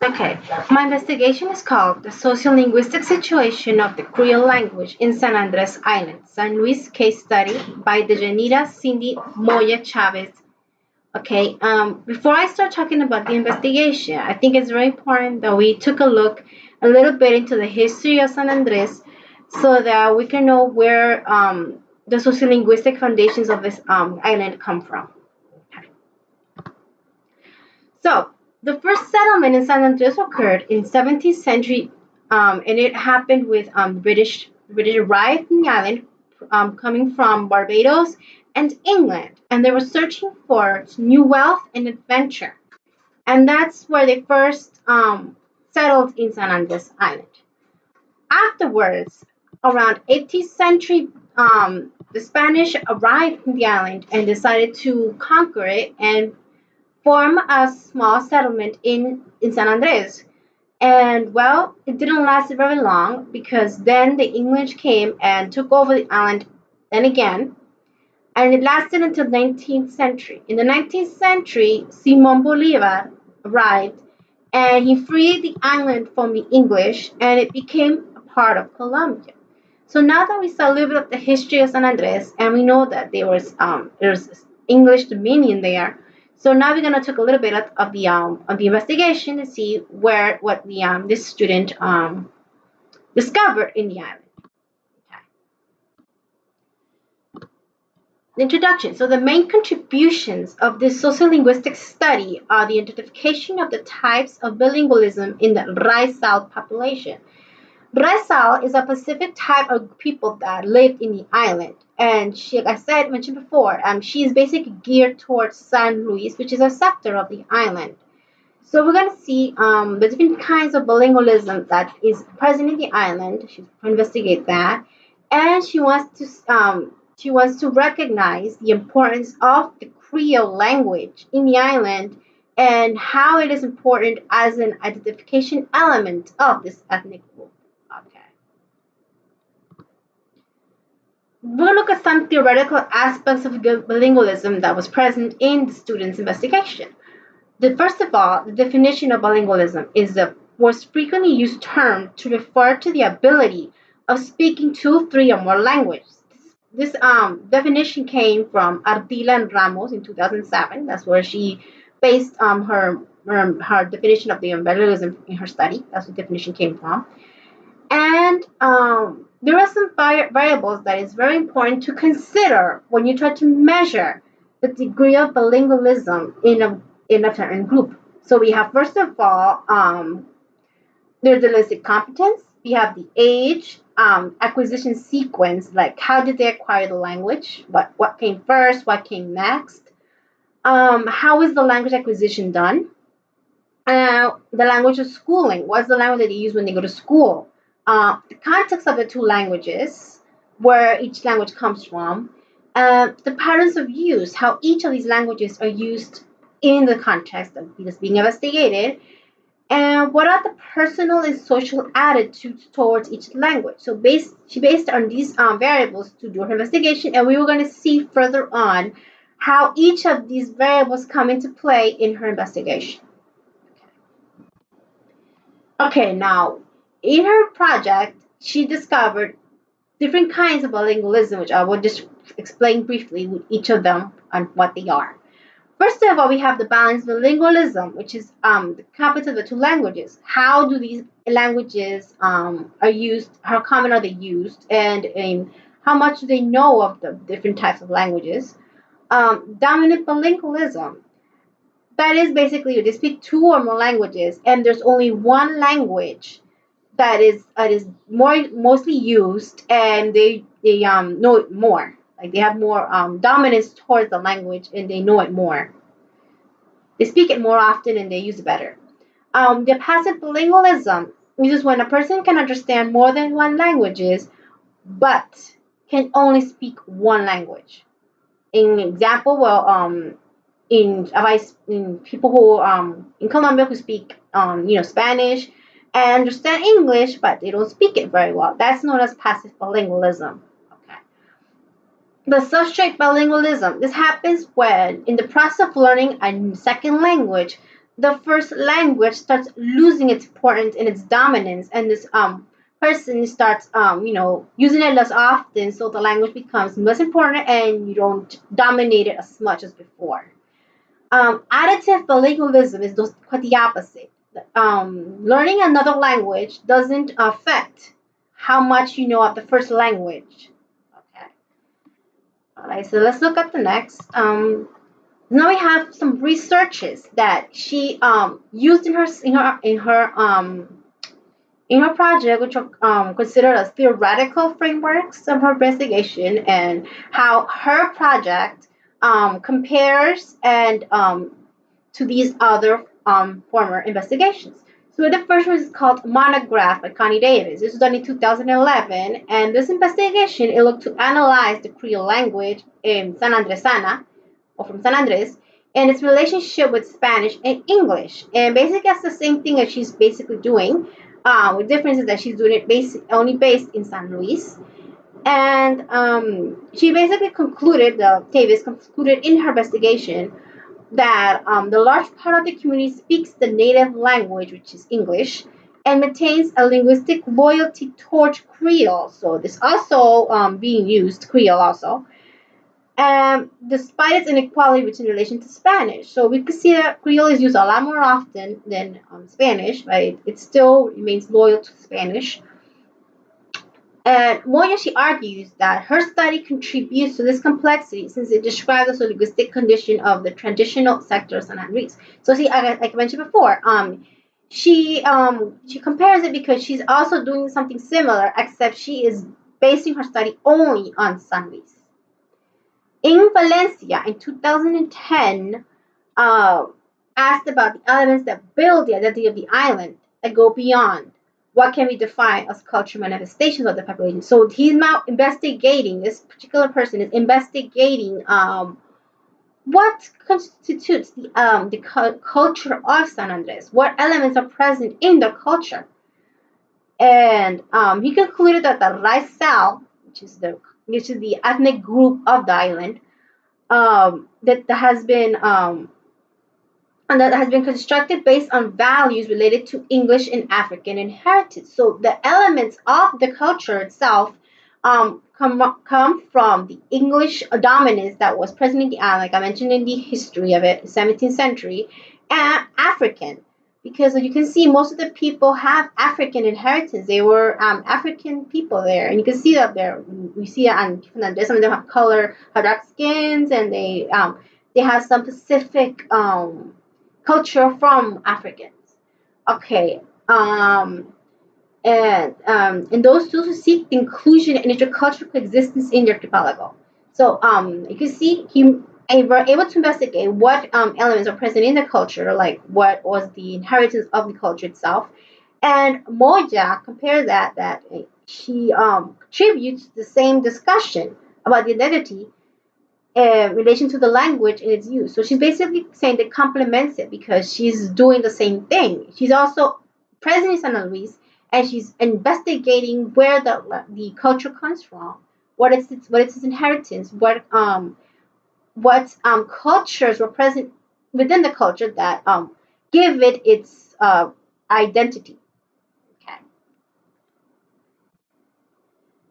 Okay, my investigation is called The Sociolinguistic Situation of the Creole Language in San Andres Island, San Luis Case Study by Dejanira Cindy Moya Chavez. Okay, before I start talking about the investigation, I think it's very important that we took a look a little bit into the history of San Andres so that we can know where the sociolinguistic foundations of this island come from. Okay. So, the first settlement in San Andres occurred in 17th century, and it happened with British arrived in the island, coming from Barbados and England, and they were searching for new wealth and adventure, and that's where they first settled in San Andres Island. Afterwards, around 18th century, the Spanish arrived in the island and decided to conquer it and form a small settlement in San Andres. And well, it didn't last very long because then the English came and took over the island then again, and it lasted until 19th century. In the 19th century, Simon Bolivar arrived and he freed the island from the English and it became a part of Colombia. So now that we saw a little bit of the history of San Andres and we know that there's English dominion there, so now we're gonna take a little bit of the investigation to see what the this student discovered in the island. Okay. The introduction. So the main contributions of this sociolinguistic study are the identification of the types of bilingualism in the Raizal population. Raizal is a specific type of people that live in the island, and she, like I mentioned before, she is basically geared towards San Luis, which is a sector of the island. So we're going to see the different kinds of bilingualism that is present in the island. She's going to investigate that, and she wants to recognize the importance of the Creole language in the island and how it is important as an identification element of this ethnic group. Okay. We're going to look at some theoretical aspects of bilingualism that was present in the student's investigation. First of all, the definition of bilingualism is the most frequently used term to refer to the ability of speaking two, three, or more languages. This definition came from Ardila and Ramos in 2007. That's where she based her definition of the bilingualism in her study. That's where the definition came from. And there are some variables that is very important to consider when you try to measure the degree of bilingualism in a certain group. So we have, first of all, there's the linguistic competence. We have the age, acquisition sequence, like how did they acquire the language? What came first? What came next? How is the language acquisition done? The language of schooling. What's the language that they use when they go to school? The context of the two languages, where each language comes from, the patterns of use, how each of these languages are used in the context of this being investigated, and what are the personal and social attitudes towards each language. So she based on these variables to do her investigation, and we were going to see further on how each of these variables come into play in her investigation. Okay, now in her project, she discovered different kinds of bilingualism, which I will just explain briefly with each of them and what they are. First of all, we have the balanced bilingualism, which is the competence of the two languages. How do these languages are used? How common are they used? And how much do they know of the different types of languages? Dominant bilingualism. That is basically they speak two or more languages, and there's only one language that is mostly used, and they know it more. Like they have more dominance towards the language, and they know it more. They speak it more often, and they use it better. The passive bilingualism, which is when a person can understand more than one languages, but can only speak one language. In example, well, in people who in Colombia who speak Spanish and understand English, but they don't speak it very well. That's known as passive bilingualism. Okay. The substrate bilingualism. This happens when, in the process of learning a second language, the first language starts losing its importance and its dominance, and this person starts using it less often, so the language becomes less important and you don't dominate it as much as before. Additive bilingualism is just quite the opposite. Learning another language doesn't affect how much you know of the first language. Okay. All right. So let's look at the next. Now we have some researches that she used in her project, which are considered as theoretical frameworks of her investigation, and how her project compares and to these other former investigations. So the first one is called Monograph by Connie Davis. This was done in 2011, and this investigation it looked to analyze the Creole language in San Andresana, or from San Andres, and its relationship with Spanish and English. And basically, that's the same thing that she's basically doing. With differences that she's doing it only based in San Luis. And she basically Davis concluded in her investigation that the large part of the community speaks the native language, which is English, and maintains a linguistic loyalty towards Creole. So this also being used, Creole also, despite its inequality between relation to Spanish. So we could see that Creole is used a lot more often than Spanish, but it still remains loyal to Spanish. And Moya, she argues that her study contributes to this complexity since it describes the sociolinguistic condition of the traditional sector of San Andres. So see, like I mentioned before, she compares it because she's also doing something similar, except she is basing her study only on San Luis. In Valencia, in 2010, asked about the elements that build the identity of the island that go beyond what can be defined as cultural manifestations of the population. So he's now investigating, this particular person is investigating what constitutes the culture of San Andres, what elements are present in the culture. And he concluded that the Raizal, which is the ethnic group of the island, that has been constructed based on values related to English and African inheritance. So the elements of the culture itself come from the English dominance that was present in the island, like I mentioned in the history of it, 17th century, and African. Because you can see most of the people have African inheritance. They were African people there, and you can see that there. We see that on some of them have color, have dark skins, and they have some specific culture from Africans. Okay, and those two who seek inclusion and intercultural coexistence in the archipelago. So you can see were able to investigate what elements are present in the culture, like what was the inheritance of the culture itself. And Moja compares that she contributes the same discussion about the identity in relation to the language and its use. So she's basically saying that complements it because she's doing the same thing. She's also present in San Luis, and she's investigating where the culture comes from, what is its inheritance, what cultures were present within the culture that give it its identity. Okay.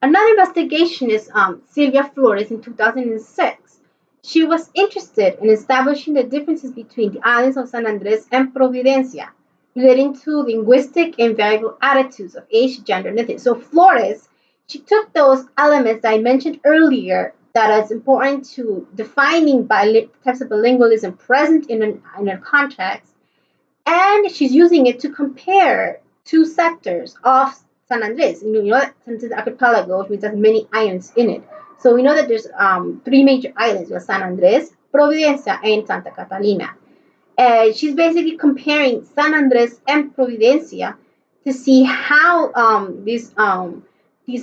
Another investigation is Silvia Flores in 2006. She was interested in establishing the differences between the islands of San Andres and Providencia, relating to linguistic and variable attitudes of age, gender, and ethnicity. So Flores, she took those elements that I mentioned earlier that is important to defining types of bilingualism present in a context, and she's using it to compare two sectors of San Andres. You know that San Andres archipelago, which means there's many islands in it. So we know that there's three major islands: San Andres, Providencia, and Santa Catalina. She's basically comparing San Andres and Providencia to see how these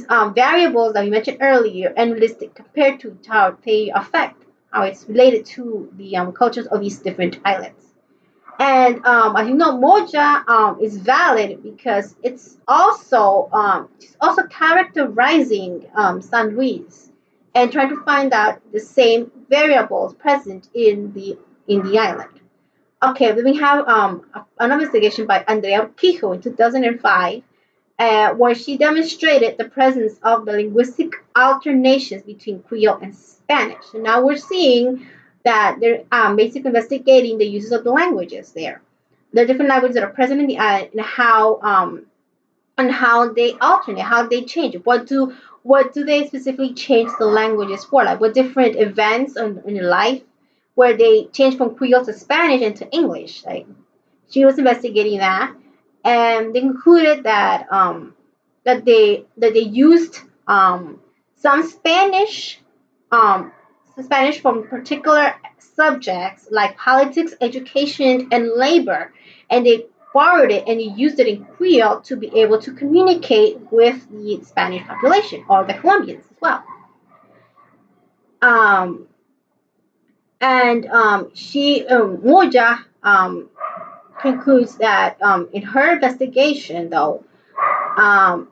variables that we mentioned earlier and realistic compared to how they affect how it's related to the cultures of these different islands. And as you know, Moja is valid because it's also characterizing San Luis and trying to find out the same variables present in the island. Okay, then we have an investigation by Andrea Urquijo in 2005, where she demonstrated the presence of the linguistic alternations between Creole and Spanish. So now we're seeing that they're basically investigating the uses of the languages there, the different languages that are present in the island, and how they alternate, how they change. What do they specifically change the languages for? Like what different events in your life where they change from Creole to Spanish and to English? Like she was investigating that, and they concluded that they used some um, Spanish from particular subjects like politics, education, and labor, and they borrowed it and they used it in Creole to be able to communicate with the Spanish population or the Colombians as well. Um, and she Moja concludes that in her investigation, though,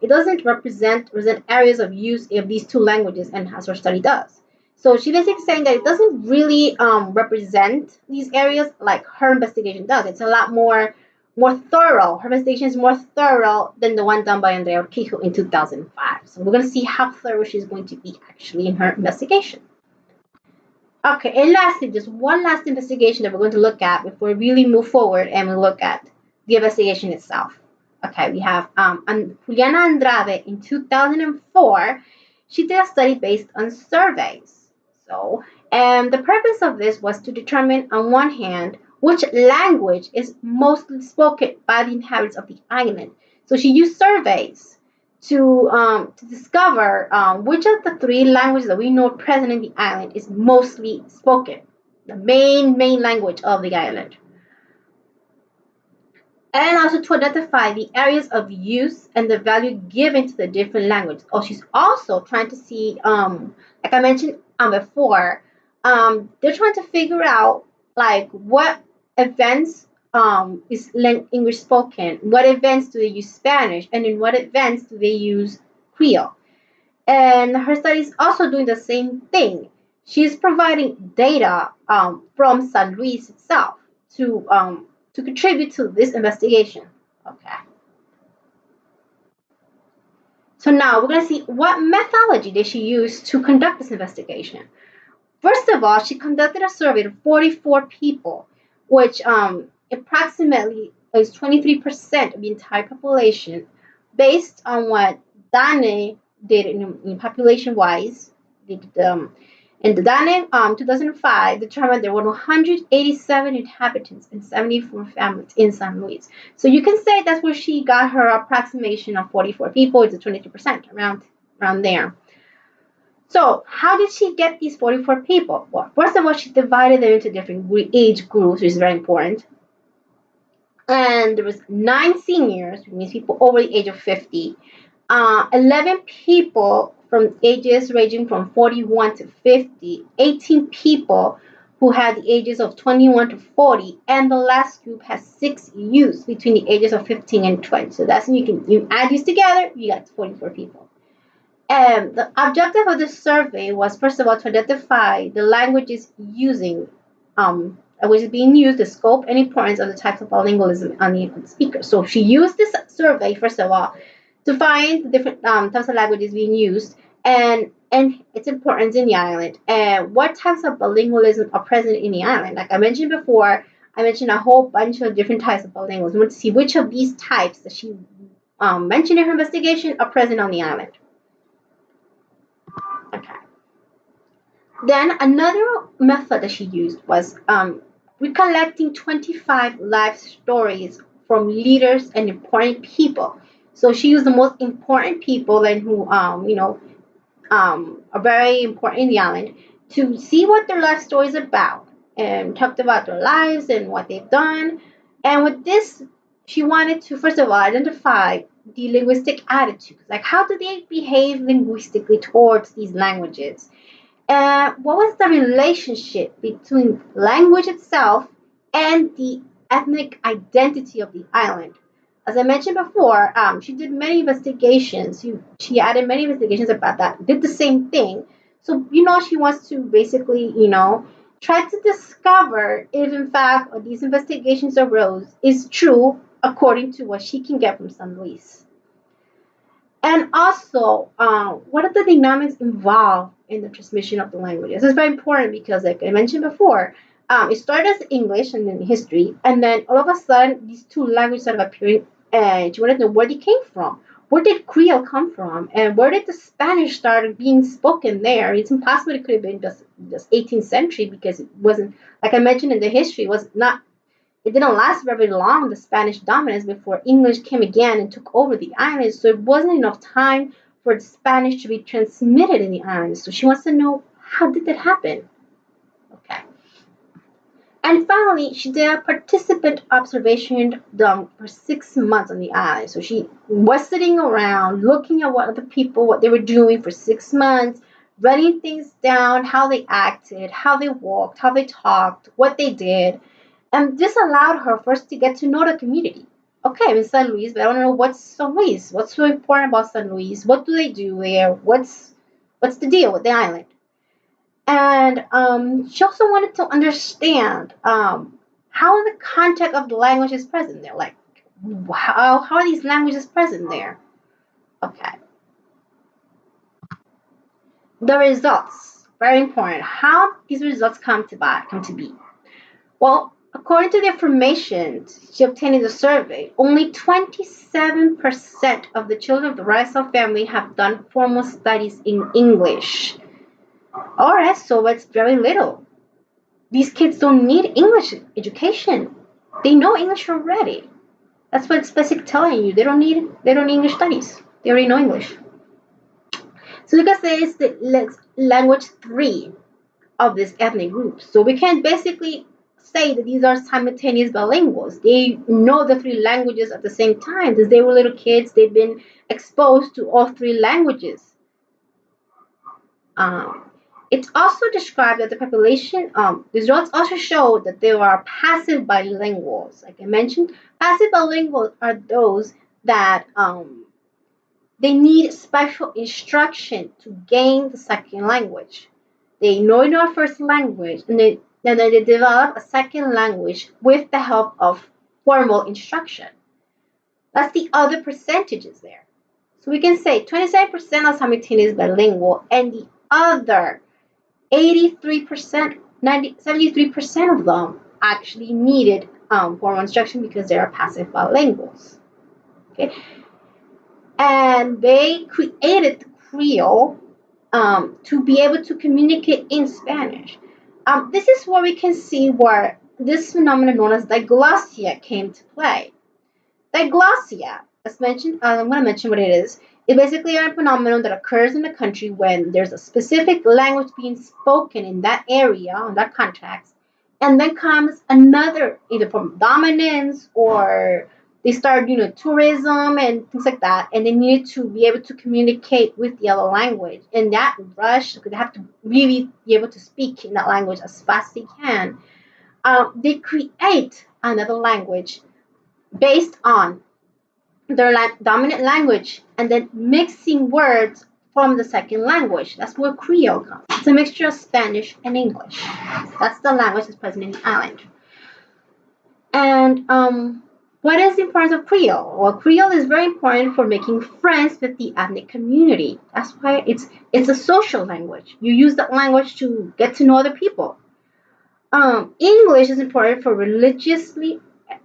it doesn't represent areas of use of these two languages, and as her study does. So she basically saying that it doesn't really represent these areas like her investigation does. It's a lot more thorough. Her investigation is more thorough than the one done by Andrea Urquijo in 2005. So we're going to see how thorough she's going to be actually in her investigation. Okay, and lastly, just one last investigation that we're going to look at before we really move forward and we look at the investigation itself. Okay, we have Juliana Andrade in 2004. She did a study based on surveys. So, and the purpose of this was to determine, on one hand, which language is mostly spoken by the inhabitants of the island. So she used surveys to discover which of the three languages that we know present in the island is mostly spoken, the main language of the island, and also to identify the areas of use and the value given to the different languages. Oh, she's also trying to see, like I mentioned before, they're trying to figure out like what events is English spoken, what events do they use Spanish, and in what events do they use Creole. And her study is also doing the same thing. She's providing data from San Luis itself to contribute to this investigation. Okay. So now we're going to see what methodology did she use to conduct this investigation. First of all, she conducted a survey of 44 people, which approximately is 23% of the entire population, based on what Dane did in population-wise. In the Dane 2005 determined there were 187 inhabitants and 74 families in San Luis. So you can say that's where she got her approximation of 44 people. It's 23%, around there. So how did she get these 44 people? Well, first of all, she divided them into different age groups, which is very important. And there was 9 seniors, which means people over the age of 50, 11 people from ages ranging from 41 to 50, 18 people who had the ages of 21 to 40, and the last group has 6 youths between the ages of 15 and 20. So that's when you add these together, you got 44 people. And the objective of this survey was, first of all, to identify the languages which is being used, the scope and importance of the types of bilingualism on the speaker. So she used this survey, first of all, to find the different types of languages being used and its importance in the island, and what types of bilingualism are present in the island. Like I mentioned before, I mentioned a whole bunch of different types of bilingualism. We want to see which of these types that she mentioned in her investigation are present on the island. Okay. Then another method that she used was recollecting 25 life stories from leaders and important people. So she used the most important people then who are very important in the island to see what their life story is about, and talked about their lives and what they've done. And with this, she wanted to first of all identify the linguistic attitudes, like how do they behave linguistically towards these languages. What was the relationship between language itself and the ethnic identity of the island? As I mentioned before, she did many investigations. She added many investigations about that. Did the same thing. So she wants to basically tried to discover if, in fact, what these investigations arose is true according to what she can get from San Luis. And also, what are the dynamics involved in the transmission of the languages? This is very important because, like I mentioned before, it started as English and then history, and then all of a sudden, these two languages started appearing, and you want to know where they came from. Where did Creole come from, and where did the Spanish start being spoken there? It's impossible it could have been just 18th century because it wasn't, like I mentioned in the history, it didn't last very long, the Spanish dominance, before English came again and took over the islands. So it wasn't enough time for the Spanish to be transmitted in the islands. So she wants to know, how did that happen? Okay. And finally, she did a participant observation done for 6 months on the island. So she was sitting around looking at what other people, what they were doing for 6 months, writing things down, how they acted, how they walked, how they talked, what they did. And this allowed her first to get to know the community. Okay, I'm in San Luis, but I want to know what's San Luis. What's so important about San Luis? What do they do there? What's the deal with the island? And she also wanted to understand how the context of the language is present there. Like, how are these languages present there? Okay. The results, very important. How these results come to be. Well, according to the information she obtained in the survey, only 27% of the children of the Rizal family have done formal studies in English. All right, so that's very little. These kids don't need English education. They know English already. That's what it's basically telling you. They don't need English studies. They already know English. So you can say it's the language 3 of this ethnic group. So we can basically say that these are simultaneous bilinguals. They know the 3 languages at the same time. Since they were little kids, they've been exposed to all 3 languages. It's also described that the population, the results also show that there are passive bilinguals. Like I mentioned, passive bilinguals are those that they need special instruction to gain the second language. They know our first language, and then they develop a second language with the help of formal instruction. That's the other percentages there. So we can say 27% are simultaneous bilingual, and the other 83%, 73% of them actually needed formal instruction because they are passive bilinguals. Okay, and they created the Creole to be able to communicate in Spanish. This is where we can see where this phenomenon known as diglossia came to play. Diglossia, as mentioned, I'm going to mention what it is. It's basically a phenomenon that occurs in the country when there's a specific language being spoken in that area, in that context, and then comes another, either from dominance or they start, tourism and things like that, and they needed to be able to communicate with the other language. In that rush, they have to really be able to speak in that language as fast as they can. They create another language based on their dominant language and then mixing words from the second language. That's where Creole comes. It's a mixture of Spanish and English. That's the language that's present in the island. And what is the importance of Creole? Well, Creole is very important for making friends with the ethnic community. That's why it's a social language. You use that language to get to know other people. English is important for religiously.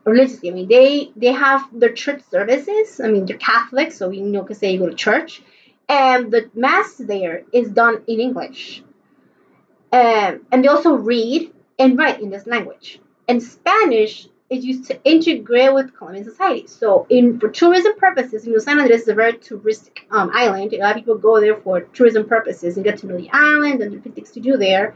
I mean, they have their church services. I mean, they're Catholic, so you can say you go to church, and the mass there is done in English. And they also read and write in this language. And Spanish is used to integrate with Colombian society. So, for tourism purposes, San Andres is a very touristic island. A lot of people go there for tourism purposes and get to know the island and different things to do there.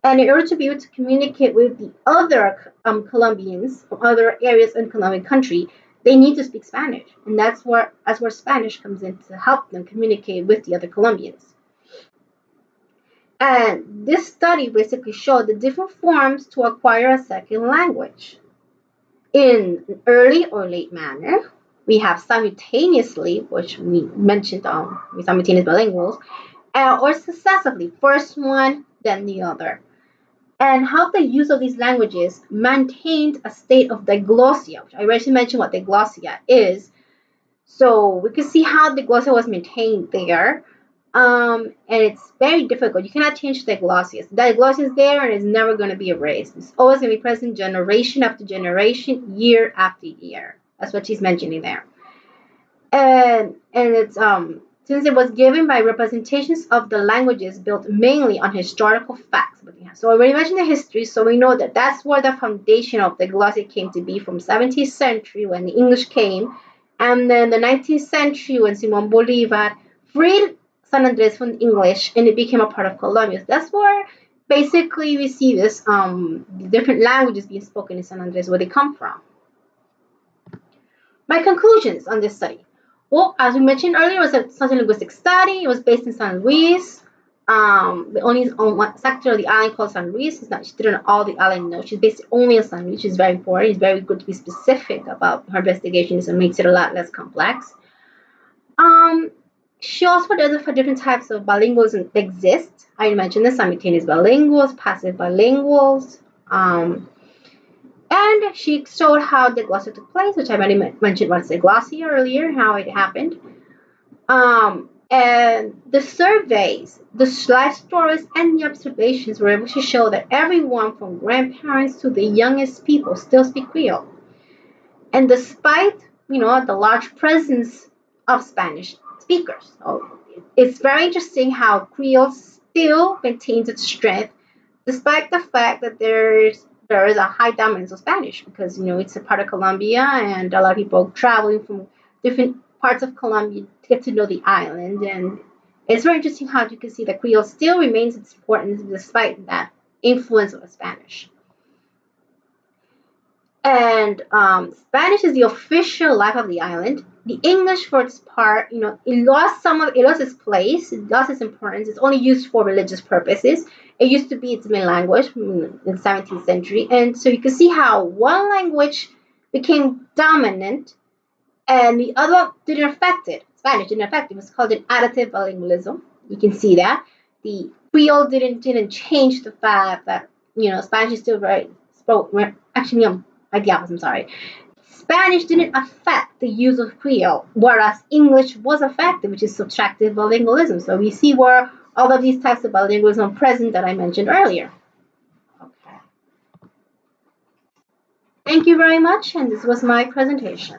And in order to be able to communicate with the other Colombians from other areas in Colombian country, they need to speak Spanish. And that's where Spanish comes in to help them communicate with the other Colombians. And this study basically showed the different forms to acquire a second language. In an early or late manner, we have simultaneously, which we mentioned with simultaneous bilinguals, or successively, first one, then the other. and how the use of these languages maintained a state of diglossia, which I already mentioned what diglossia is. So we can see how diglossia was maintained there. And it's very difficult. You cannot change diglossia. Diglossia is there and it's never going to be erased. It's always going to be present generation after generation, year after year. That's what she's mentioning there. And it's since it was given by representations of the languages built mainly on historical facts. So I already mentioned the history, so we know that that's where the foundation of the glossy came to be from 17th century when the English came, and then the 19th century when Simon Bolivar freed San Andres from English and it became a part of Colombia. That's where basically we see this different languages being spoken in San Andres, where they come from. My conclusions on this study. Well, as we mentioned earlier, it was a sociolinguistic study. It was based in San Luis. The only one sector of the island called San Luis. It's not, she didn't all the island know. She's based only on San Luis, which is very important. It's very good to be specific about her investigations and makes it a lot less complex. She also does for different types of bilingualism that exist. I mentioned the simultaneous bilinguals, passive bilinguals, and she showed how diglossia took place, which I already mentioned once diglossia earlier, how it happened. And the surveys, the life stories, and the observations were able to show that everyone from grandparents to the youngest people still speak Creole. And despite, the large presence of Spanish speakers. So it's very interesting how Creole still maintains its strength despite the fact that there is a high dominance of Spanish, because it's a part of Colombia and a lot of people traveling from different parts of Colombia to get to know the island. And it's very interesting how you can see that Creole still remains its importance despite that influence of Spanish. And Spanish is the official life of the island. The English, for its part, it lost its place, it lost its importance. It's only used for religious purposes. It used to be its main language in the 17th century, and so you can see how one language became dominant, and the other didn't affect it. Spanish didn't affect it. It was called an additive bilingualism. You can see that the Creole didn't change the fact that Spanish is still very spoke. Actually, I'm sorry. Spanish didn't affect the use of Creole, whereas English was affected, which is subtractive bilingualism. So we see where all of these types of bilingualism are present that I mentioned earlier. Okay. Thank you very much, and this was my presentation.